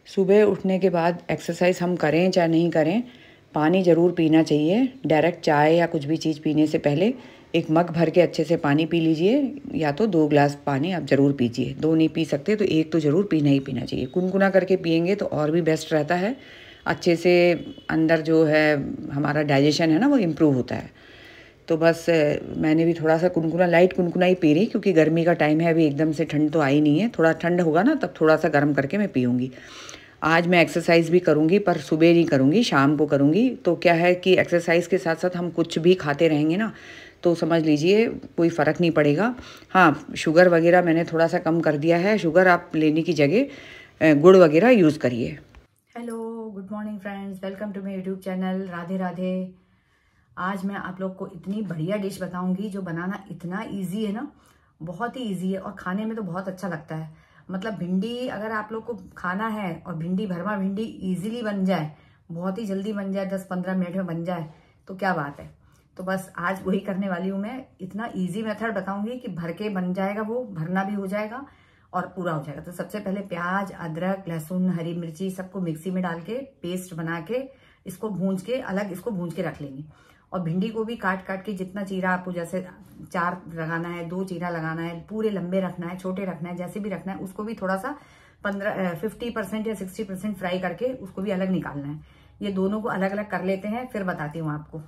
सुबह उठने के बाद एक्सरसाइज हम करें चाहे नहीं करें, पानी ज़रूर पीना चाहिए। डायरेक्ट चाय या कुछ भी चीज़ पीने से पहले एक मग भर के अच्छे से पानी पी लीजिए, या तो 2 ग्लास पानी आप ज़रूर पीजिए। 2 नहीं पी सकते तो 1 तो ज़रूर पीना ही पीना चाहिए। कुनकुना करके पिएंगे तो और भी बेस्ट रहता है। अच्छे से अंदर जो है हमारा डाइजेशन है ना, वो इम्प्रूव होता है। तो बस मैंने भी थोड़ा सा कुनकुना, लाइट कुनकुना ही पी रही, क्योंकि गर्मी का टाइम है, अभी एकदम से ठंड तो आई नहीं है। थोड़ा ठंड होगा ना तब थोड़ा सा गर्म करके मैं पीऊँगी। आज मैं एक्सरसाइज भी करूँगी, पर सुबह नहीं करूँगी, शाम को करूँगी। तो क्या है कि एक्सरसाइज के साथ साथ हम कुछ भी खाते रहेंगे ना, तो समझ लीजिए कोई फ़र्क नहीं पड़ेगा। हाँ, शुगर वगैरह मैंने थोड़ा सा कम कर दिया है। शुगर आप लेने की जगह गुड़ वगैरह यूज़ करिए। Hello, good morning friends, welcome to my YouTube channel. Radhe Radhe. आज मैं आप लोग को इतनी बढ़िया डिश बताऊंगी जो बनाना इतना इजी है ना, बहुत ही इजी है और खाने में तो बहुत अच्छा लगता है। मतलब भिंडी अगर आप लोग को खाना है और भिंडी, भरमा भिंडी इजीली बन जाए, बहुत ही जल्दी बन जाए, 10-15 मिनट में बन जाए, तो क्या बात है। तो बस आज वही करने वाली हूँ मैं। इतना इजी मेथड बताऊंगी कि भर के बन जाएगा, वो भरना भी हो जाएगा और पूरा हो जाएगा। तो सबसे पहले प्याज, अदरक, लहसुन, हरी मिर्ची सबको मिक्सी में डाल के पेस्ट बना के इसको भूंज के अलग इसको भूंज के रख लेंगे। और भिंडी को भी काट काट के जितना चीरा आपको, जैसे 4 लगाना है, 2 चीरा लगाना है, पूरे लंबे रखना है, छोटे रखना है, जैसे भी रखना है, उसको भी थोड़ा सा 50% या 60% फ्राई करके उसको भी अलग निकालना है। ये दोनों को अलग अलग कर लेते हैं, फिर बताती हूँ आपको।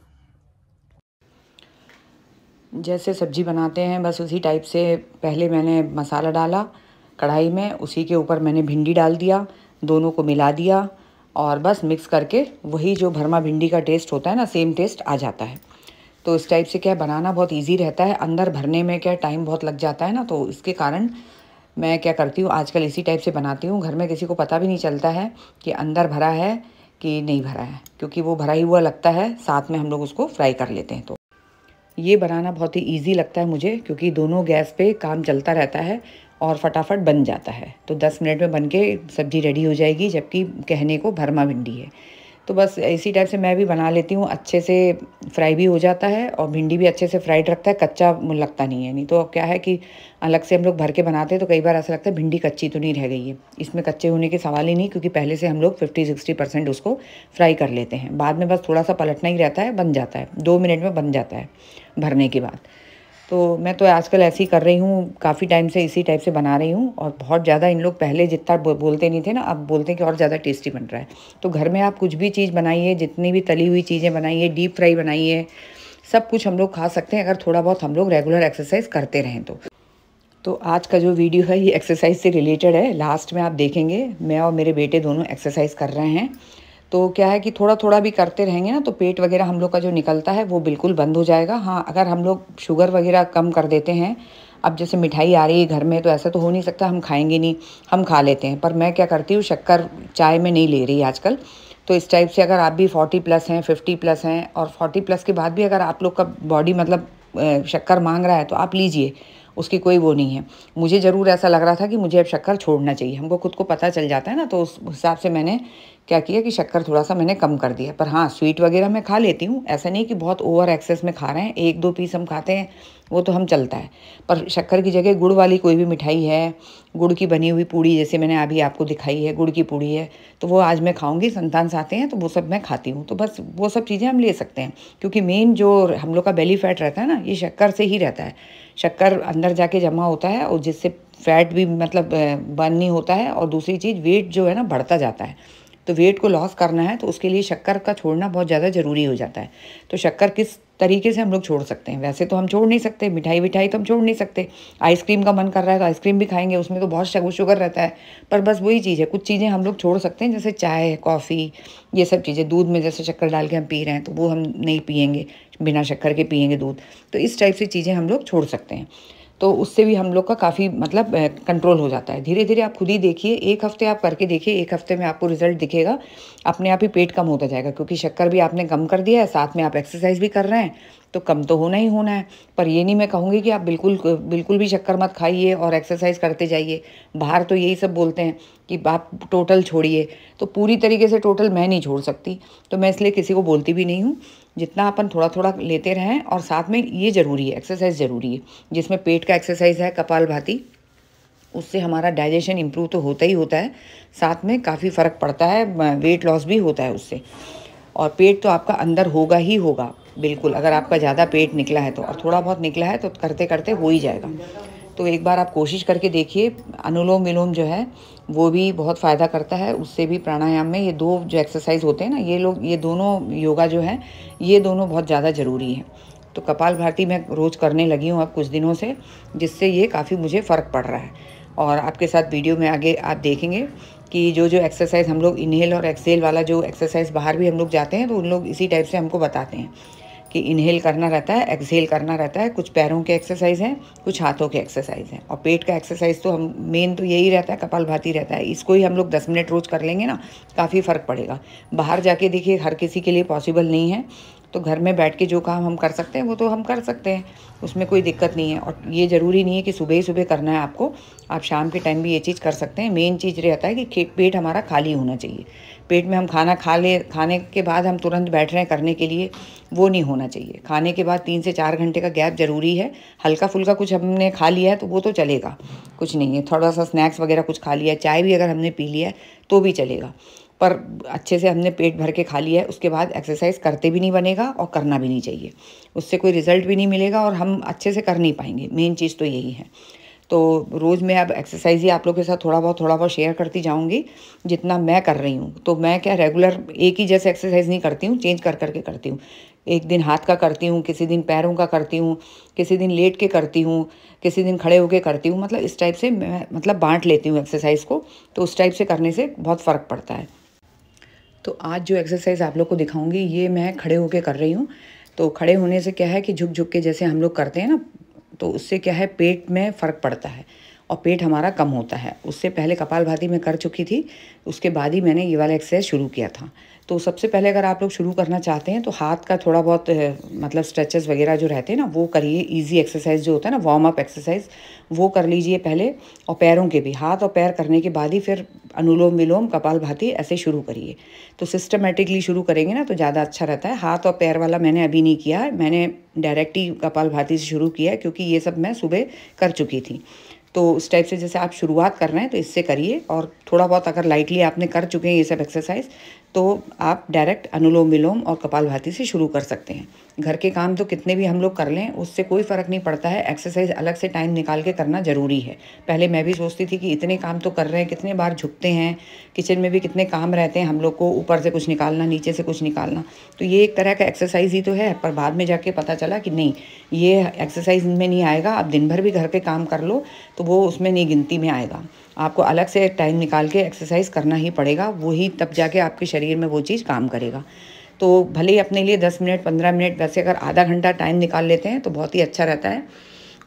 जैसे सब्जी बनाते हैं बस उसी टाइप से पहले मैंने मसाला डाला कढ़ाई में, उसी के ऊपर मैंने भिंडी डाल दिया, दोनों को मिला दिया और बस मिक्स करके वही जो भरमा भिंडी का टेस्ट होता है ना, सेम टेस्ट आ जाता है। तो इस टाइप से क्या बनाना बहुत इजी रहता है। अंदर भरने में क्या टाइम बहुत लग जाता है ना, तो इसके कारण मैं क्या करती हूँ आजकल इसी टाइप से बनाती हूँ। घर में किसी को पता भी नहीं चलता है कि अंदर भरा है कि नहीं भरा है, क्योंकि वो भरा ही हुआ लगता है, साथ में हम लोग उसको फ्राई कर लेते हैं। तो ये बनाना बहुत ही ईजी लगता है मुझे, क्योंकि दोनों गैस पे काम चलता रहता है और फटाफट बन जाता है। तो 10 मिनट में बन के सब्ज़ी रेडी हो जाएगी, जबकि कहने को भरमा भिंडी है। तो बस इसी टाइप से मैं भी बना लेती हूँ। अच्छे से फ्राई भी हो जाता है और भिंडी भी अच्छे से फ्राइड रखता है, कच्चा लगता नहीं है। नहीं तो क्या है कि अलग से हम लोग भर के बनाते हैं तो कई बार ऐसा लगता है भिंडी कच्ची तो नहीं रह गई है। इसमें कच्चे होने के सवाल ही नहीं, क्योंकि पहले से हम लोग 50-60% उसको फ्राई कर लेते हैं। बाद में बस थोड़ा सा पलटना ही रहता है, बन जाता है, 2 मिनट में बन जाता है भरने के बाद। तो मैं तो आजकल ऐसे ही कर रही हूँ, काफ़ी टाइम से इसी टाइप से बना रही हूँ। और बहुत ज़्यादा इन लोग पहले जितना बोलते नहीं थे ना, अब बोलते हैं कि और ज़्यादा टेस्टी बन रहा है। तो घर में आप कुछ भी चीज़ बनाइए, जितनी भी तली हुई चीज़ें बनाइए, डीप फ्राई बनाइए, सब कुछ हम लोग खा सकते हैं, अगर थोड़ा बहुत हम लोग रेगुलर एक्सरसाइज करते रहें तो आज का जो वीडियो है ये एक्सरसाइज से रिलेटेड है। लास्ट में आप देखेंगे मैं और मेरे बेटे दोनों एक्सरसाइज कर रहे हैं। तो क्या है कि थोड़ा थोड़ा भी करते रहेंगे ना, तो पेट वगैरह हम लोग का जो निकलता है वो बिल्कुल बंद हो जाएगा। हाँ, अगर हम लोग शुगर वगैरह कम कर देते हैं, अब जैसे मिठाई आ रही है घर में, तो ऐसा तो हो नहीं सकता हम खाएंगे नहीं, हम खा लेते हैं। पर मैं क्या करती हूँ, शक्कर चाय में नहीं ले रही आजकल। तो इस टाइप से अगर आप भी 40+ हैं, 50+ हैं, और 40+ के बाद भी अगर आप लोग का बॉडी मतलब शक्कर मांग रहा है, तो आप लीजिए, उसकी कोई वो नहीं है। मुझे ज़रूर ऐसा लग रहा था कि मुझे अब शक्कर छोड़ना चाहिए, हमको खुद को पता चल जाता है ना। तो उस हिसाब से मैंने क्या किया कि शक्कर थोड़ा सा मैंने कम कर दिया। पर हाँ, स्वीट वगैरह मैं खा लेती हूँ, ऐसा नहीं कि बहुत ओवर एक्सेस में खा रहे हैं। 1-2 पीस हम खाते हैं, वो तो हम चलता है। पर शक्कर की जगह गुड़ वाली कोई भी मिठाई है, गुड़ की बनी हुई पूड़ी, जैसे मैंने अभी आपको दिखाई है, गुड़ की पूड़ी है, तो वो आज मैं खाऊंगी। संतान आते हैं तो वो सब मैं खाती हूँ। तो बस वो सब चीज़ें हम ले सकते हैं, क्योंकि मेन जो हम लोग का बेली फैट रहता है ना, ये शक्कर से ही रहता है। शक्कर अंदर जाके जमा होता है और जिससे फैट भी मतलब बर्न नहीं होता है। और दूसरी चीज़, वेट जो है ना बढ़ता जाता है। तो वेट को लॉस करना है तो उसके लिए शक्कर का छोड़ना बहुत ज़्यादा ज़रूरी हो जाता है। तो शक्कर किस तरीके से हम लोग छोड़ सकते हैं? वैसे तो हम छोड़ नहीं सकते, मिठाई तो हम छोड़ नहीं सकते। आइसक्रीम का मन कर रहा है तो आइसक्रीम भी खाएंगे, उसमें तो बहुत शुगर रहता है। पर बस वही चीज़ है, कुछ चीज़ें हम लोग छोड़ सकते हैं, जैसे चाय, कॉफ़ी, ये सब चीज़ें। दूध में जैसे शक्कर डाल के हम पी रहे हैं, तो वो हम नहीं पियेंगे, बिना शक्कर के पियेंगे दूध। तो इस टाइप से चीज़ें हम लोग छोड़ सकते हैं। तो उससे भी हम लोग का काफ़ी मतलब कंट्रोल हो जाता है। धीरे धीरे आप खुद ही देखिए, 1 हफ्ते आप करके देखिए, 1 हफ्ते में आपको रिजल्ट दिखेगा। अपने आप ही पेट कम होता जाएगा, क्योंकि शक्कर भी आपने कम कर दिया है, साथ में आप एक्सरसाइज भी कर रहे हैं, तो कम तो होना ही होना है। पर ये नहीं मैं कहूँगी कि आप बिल्कुल भी शक्कर मत खाइए और एक्सरसाइज करते जाइए। बाहर तो यही सब बोलते हैं कि आप टोटल छोड़िए, तो पूरी तरीके से टोटल मैं नहीं छोड़ सकती, तो मैं इसलिए किसी को बोलती भी नहीं हूँ। जितना अपन थोड़ा थोड़ा लेते रहें, और साथ में ये ज़रूरी है, एक्सरसाइज ज़रूरी है, जिसमें पेट का एक्सरसाइज है कपालभाति, उससे हमारा डाइजेशन इम्प्रूव तो होता ही होता है, साथ में काफ़ी फ़र्क पड़ता है, वेट लॉस भी होता है उससे। और पेट तो आपका अंदर होगा ही होगा बिल्कुल, अगर आपका ज़्यादा पेट निकला है तो, और थोड़ा बहुत निकला है तो करते करते हो ही जाएगा। तो एक बार आप कोशिश करके देखिए। अनुलोम विलोम जो है वो भी बहुत फ़ायदा करता है, उससे भी प्राणायाम में ये 2 जो एक्सरसाइज होते हैं ना, ये दोनों योगा जो है ये दोनों बहुत ज़्यादा ज़रूरी है। तो कपालभाति मैं रोज़ करने लगी हूँ अब कुछ दिनों से, जिससे ये काफ़ी मुझे फ़र्क पड़ रहा है। और आपके साथ वीडियो में आगे आप देखेंगे कि जो एक्सरसाइज हम लोग इनहेल और एक्सहेल वाला जो एक्सरसाइज बाहर भी हम लोग जाते हैं तो उन लोग इसी टाइप से हमको बताते हैं कि इनहेल करना रहता है, एक्सहेल करना रहता है। कुछ पैरों के एक्सरसाइज हैं, कुछ हाथों के एक्सरसाइज हैं, और पेट का एक्सरसाइज तो हम मेन तो यही रहता है, कपालभाति रहता है। इसको ही हम लोग 10 मिनट रोज़ कर लेंगे ना, काफ़ी फ़र्क पड़ेगा। बाहर जाके देखिए हर किसी के लिए पॉसिबल नहीं है, तो घर में बैठ के जो काम हम कर सकते हैं वो तो हम कर सकते हैं, उसमें कोई दिक्कत नहीं है। और ये ज़रूरी नहीं है कि सुबह ही सुबह करना है आपको, आप शाम के टाइम भी ये चीज़ कर सकते हैं। मेन चीज़ रहता है कि पेट हमारा खाली होना चाहिए। पेट में हम खाना खाने के बाद हम तुरंत बैठ रहे हैं करने के लिए, वो नहीं होना चाहिए। खाने के बाद 3 से 4 घंटे का गैप ज़रूरी है। हल्का फुल्का कुछ हमने खा लिया है तो वो तो चलेगा, कुछ नहीं है। थोड़ा सा स्नैक्स वगैरह कुछ खा लिया है, चाय भी अगर हमने पी लिया है तो भी चलेगा, पर अच्छे से हमने पेट भर के खा लिया है। उसके बाद एक्सरसाइज करते भी नहीं बनेगा और करना भी नहीं चाहिए, उससे कोई रिजल्ट भी नहीं मिलेगा और हम अच्छे से कर नहीं पाएंगे। मेन चीज़ तो यही है। तो रोज़ मैं अब एक्सरसाइज ही आप लोगों के साथ थोड़ा बहुत शेयर करती जाऊंगी, जितना मैं कर रही हूँ। तो मैं क्या रेगुलर एक ही जैसे एक्सरसाइज नहीं करती हूँ, चेंज कर करके करती हूँ। एक दिन हाथ का करती हूँ, किसी दिन पैरों का करती हूँ, किसी दिन लेट के करती हूँ, किसी दिन खड़े होके करती हूँ। मतलब इस टाइप से मैं बांट लेती हूँ एक्सरसाइज को, तो उस टाइप से करने से बहुत फ़र्क पड़ता है। तो आज जो एक्सरसाइज आप लोग को दिखाऊंगी ये मैं खड़े होके कर रही हूँ। तो खड़े होने से क्या है कि झुक झुक के जैसे हम लोग करते हैं ना, तो उससे क्या है पेट में फ़र्क पड़ता है और पेट हमारा कम होता है। उससे पहले कपालभाति में कर चुकी थी, उसके बाद ही मैंने ये वाला एक्सरसाइज शुरू किया था। तो सबसे पहले अगर आप लोग शुरू करना चाहते हैं तो हाथ का थोड़ा बहुत स्ट्रेचेस वगैरह जो रहते हैं ना वो करिए। इजी एक्सरसाइज जो होता है ना, वार्म अप एक्सरसाइज, वो कर लीजिए पहले। और पैरों के भी, हाथ और पैर करने के बाद ही फिर अनुलोम विलोम कपालभाति ऐसे शुरू करिए। तो सिस्टमेटिकली शुरू करेंगे ना तो ज़्यादा अच्छा रहता है। हाथ और पैर वाला मैंने अभी नहीं किया है, मैंने डायरेक्ट ही कपालभाति से शुरू किया है, क्योंकि ये सब मैं सुबह कर चुकी थी। तो उस टाइप से जैसे आप शुरुआत कर रहे हैं तो इससे करिए। और थोड़ा बहुत अगर लाइटली आपने कर चुके हैं ये सब एक्सरसाइज, तो आप डायरेक्ट अनुलोम विलोम और कपालभाति से शुरू कर सकते हैं। घर के काम तो कितने भी हम लोग कर लें उससे कोई फ़र्क नहीं पड़ता है, एक्सरसाइज अलग से टाइम निकाल के करना ज़रूरी है। पहले मैं भी सोचती थी कि इतने काम तो कर रहे हैं, कितने बार झुकते हैं, किचन में भी कितने काम रहते हैं हम लोग को, ऊपर से कुछ निकालना, नीचे से कुछ निकालना, तो ये एक तरह का एक्सरसाइज ही तो है। पर बाद में जाके पता चला कि नहीं, ये एक्सरसाइज में नहीं आएगा। आप दिन भर भी घर के काम कर लो तो वो उसमें नहीं गिनती में आएगा। आपको अलग से टाइम निकाल के एक्सरसाइज करना ही पड़ेगा, वही तब जाके आपके शरीर में वो चीज़ काम करेगा। तो भले ही अपने लिए 10 मिनट 15 मिनट, वैसे अगर आधा घंटा टाइम निकाल लेते हैं तो बहुत ही अच्छा रहता है।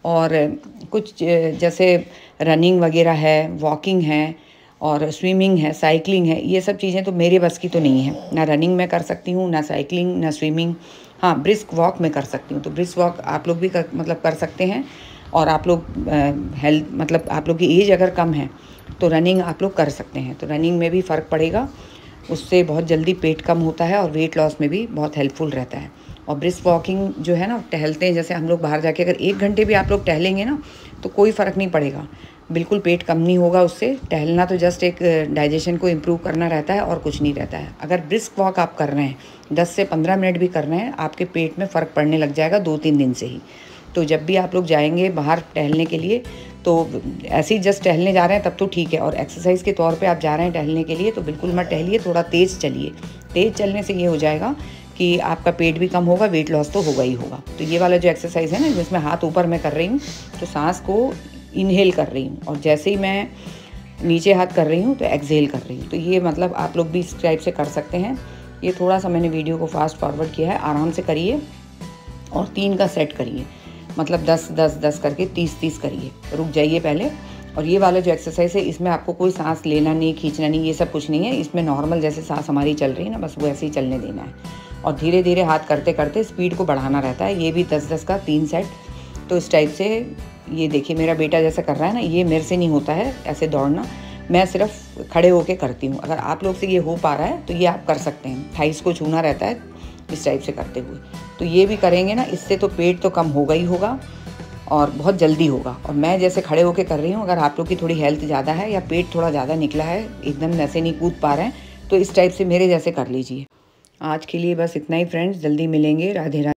और कुछ जैसे रनिंग वगैरह है, वॉकिंग है और स्विमिंग है, साइकिलिंग है, ये सब चीज़ें तो मेरे बस की तो नहीं है। ना रनिंग में कर सकती हूँ, ना साइकिलिंग, ना स्विमिंग। हाँ, ब्रिस्क वॉक में कर सकती हूँ। तो ब्रिस्क वॉक आप लोग भी कर सकते हैं। और आप लोग हेल्थ आप लोग की एज अगर कम है तो रनिंग आप लोग कर सकते हैं। तो रनिंग में भी फ़र्क पड़ेगा, उससे बहुत जल्दी पेट कम होता है और वेट लॉस में भी बहुत हेल्पफुल रहता है। और ब्रिस्क वॉकिंग जो है ना, टहलते हैं जैसे हम लोग बाहर जाके, अगर 1 घंटे भी आप लोग टहलेंगे ना तो कोई फ़र्क नहीं पड़ेगा, बिल्कुल पेट कम नहीं होगा उससे। टहलना तो जस्ट एक डाइजेशन को इम्प्रूव करना रहता है और कुछ नहीं रहता है। अगर ब्रिस्क वॉक आप कर रहे हैं, 10 से 15 मिनट भी कर रहे हैं, आपके पेट में फ़र्क पड़ने लग जाएगा 2-3 दिन से ही। तो जब भी आप लोग जाएंगे बाहर टहलने के लिए, तो ऐसे ही जस्ट टहलने जा रहे हैं तब तो ठीक है, और एक्सरसाइज के तौर पे आप जा रहे हैं टहलने के लिए तो बिल्कुल मत टहलिए, थोड़ा तेज़ चलिए। तेज़ चलने से ये हो जाएगा कि आपका पेट भी कम होगा, वेट लॉस तो होगा ही होगा। तो ये वाला जो एक्सरसाइज है ना, जिसमें हाथ ऊपर मैं कर रही हूँ, तो सांस को इनहेल कर रही हूँ और जैसे ही मैं नीचे हाथ कर रही हूँ तो एक्सहेल कर रही हूँ। तो ये आप लोग भी इस टाइप से कर सकते हैं। ये थोड़ा सा मैंने वीडियो को फास्ट फॉरवर्ड किया है, आराम से करिए और 3 का सेट करिए, 10-10-10 करके 30-30 करिए, रुक जाइए पहले। और ये वाला जो एक्सरसाइज है इसमें आपको कोई सांस लेना नहीं, खींचना नहीं, ये सब कुछ नहीं है। इसमें नॉर्मल जैसे सांस हमारी चल रही है ना, बस वो ऐसे ही चलने देना है और धीरे धीरे हाथ करते करते स्पीड को बढ़ाना रहता है। ये भी 10-10 का 3 सेट। तो इस टाइप से ये देखिए मेरा बेटा जैसा कर रहा है ना, ये मेरे से नहीं होता है ऐसे दौड़ना, मैं सिर्फ खड़े होके करती हूँ। अगर आप लोग से ये हो पा रहा है तो ये आप कर सकते हैं। थाइस को छूना रहता है इस टाइप से करते हुए। तो ये भी करेंगे ना, इससे तो पेट तो कम होगा ही होगा और बहुत जल्दी होगा। और मैं जैसे खड़े होकर कर रही हूँ, अगर आप लोग की थोड़ी हेल्थ ज़्यादा है या पेट थोड़ा ज़्यादा निकला है, एकदम ऐसे नहीं कूद पा रहे हैं, तो इस टाइप से मेरे जैसे कर लीजिए। आज के लिए बस इतना ही फ्रेंड्स, जल्दी मिलेंगे। राधे राधे।